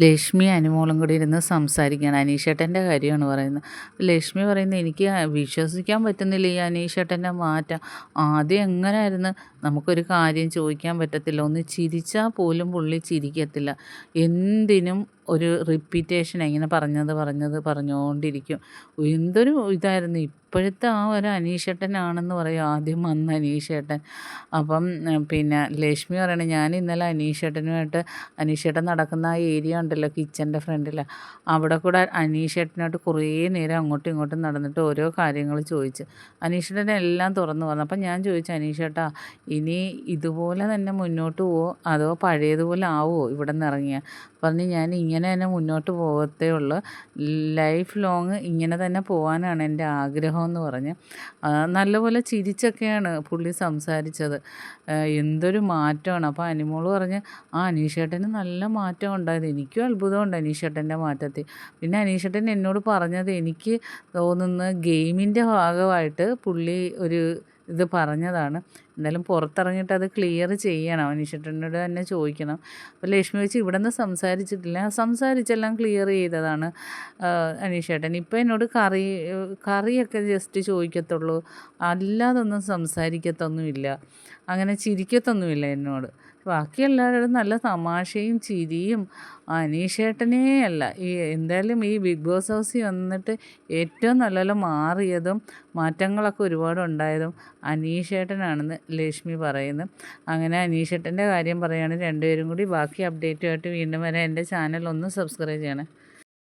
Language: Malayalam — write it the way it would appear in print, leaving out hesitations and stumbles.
ലക്ഷ്മി അനുമോളും കൂടി ഇരുന്ന് സംസാരിക്കുകയാണ്. അനീഷേട്ടൻ്റെ കാര്യമാണ് പറയുന്നത്. ലക്ഷ്മി പറയുന്നത്, എനിക്ക് വിശ്വസിക്കാൻ പറ്റുന്നില്ല ഈ അനീഷേട്ടൻ്റെ മാറ്റം. ആദ്യം എങ്ങനെയായിരുന്നു, നമുക്കൊരു കാര്യം ചോദിക്കാൻ പറ്റത്തില്ല, ഒന്ന് ചിരിച്ചാൽ പോലും പുള്ളി ചിരിക്കത്തില്ല. എന്തിനും ഒരു റിപ്പീറ്റേഷൻ ഇങ്ങനെ പറഞ്ഞുകൊണ്ടിരിക്കും. എന്തൊരു ഇതായിരുന്നു. ഇപ്പോഴത്തെ ആ ഒരു അനീഷേട്ടനാണെന്ന് പറയും, ആദ്യം വന്ന അനീഷേട്ടൻ. അപ്പം പിന്നെ ലക്ഷ്മി പറയണേ, ഞാൻ ഇന്നലെ അനീഷേട്ടൻ നടക്കുന്ന ആ ഏരിയ ഉണ്ടല്ലോ, കിച്ചൻ്റെ ഫ്രണ്ടിൽ, അവിടെ കൂടെ അനീഷേട്ടനായിട്ട് കുറേ നേരം അങ്ങോട്ടും ഇങ്ങോട്ടും നടന്നിട്ട് ഓരോ കാര്യങ്ങൾ ചോദിച്ച്. അനീഷേട്ടൻ എല്ലാം തുറന്നു പറഞ്ഞു. അപ്പം ഞാൻ ചോദിച്ചു, അനീഷേട്ടാ, ഇനി ഇതുപോലെ തന്നെ മുന്നോട്ട് പോവോ അതോ പഴയതുപോലെ ആവുമോ ഇവിടെ നിന്ന് ഇറങ്ങിയാൽ? പറഞ്ഞ്, ഞാൻ ഇങ്ങനെ തന്നെ മുന്നോട്ട് പോകത്തേ ഉള്ളൂ, ലൈഫ് ലോങ് ഇങ്ങനെ തന്നെ പോകാനാണ് എൻ്റെ ആഗ്രഹം എന്ന് പറഞ്ഞ് നല്ലപോലെ ചിരിച്ചൊക്കെയാണ് പുള്ളി സംസാരിച്ചത്. എന്തൊരു മാറ്റമാണ്. അപ്പോൾ അനിമോൾ പറഞ്ഞ്, ആ അനീഷേട്ടന് നല്ല മാറ്റം ഉണ്ടായത്, എനിക്കും അത്ഭുതമുണ്ട് അനീഷേട്ടൻ്റെ മാറ്റത്തിൽ. പിന്നെ അനീഷേട്ടൻ എന്നോട് പറഞ്ഞത്, എനിക്ക് തോന്നുന്നു ഗെയിമിൻ്റെ ഭാഗമായിട്ട് പുള്ളി ഒരു ഇത് പറഞ്ഞതാണ്. എന്തായാലും പുറത്തിറങ്ങിയിട്ട് അത് ക്ലിയർ ചെയ്യണം, അനീഷേട്ടനോട് തന്നെ ചോദിക്കണം. അപ്പോൾ ലക്ഷ്മി വെച്ച്, ഇവിടെ നിന്ന് സംസാരിച്ചിട്ടില്ല, സംസാരിച്ചെല്ലാം ക്ലിയർ ചെയ്തതാണ് അനീഷേട്ടൻ. ഇപ്പോൾ എന്നോട് കറിയൊക്കെ ജസ്റ്റ് ചോദിക്കത്തുള്ളൂ, അല്ലാതൊന്നും സംസാരിക്കത്തൊന്നുമില്ല, അങ്ങനെ ചിരിക്കത്തൊന്നുമില്ല എന്നോട്. ബാക്കി എല്ലാവരോടും നല്ല തമാശയും ചിരിയും. അനീഷേട്ടനേ അല്ല, എന്തായാലും ഈ ബിഗ് ബോസ് ഹൗസിൽ വന്നിട്ട് ഏറ്റവും നല്ലപോലെ മാറിയതും മാറ്റങ്ങളൊക്കെ ഒരുപാടുണ്ടായതും അനീഷേട്ടനാണെന്ന് ലക്ഷ്മി പറയുന്നു. അങ്ങനെ അനീഷേട്ടൻ്റെ കാര്യം പറയുകയാണ്. രണ്ടുപേരും കൂടി ബാക്കി അപ്ഡേറ്റുമായിട്ട് വീണ്ടും വരാം. എൻ്റെ ചാനൽ ഒന്ന് സബ്സ്ക്രൈബ് ചെയ്യണേ.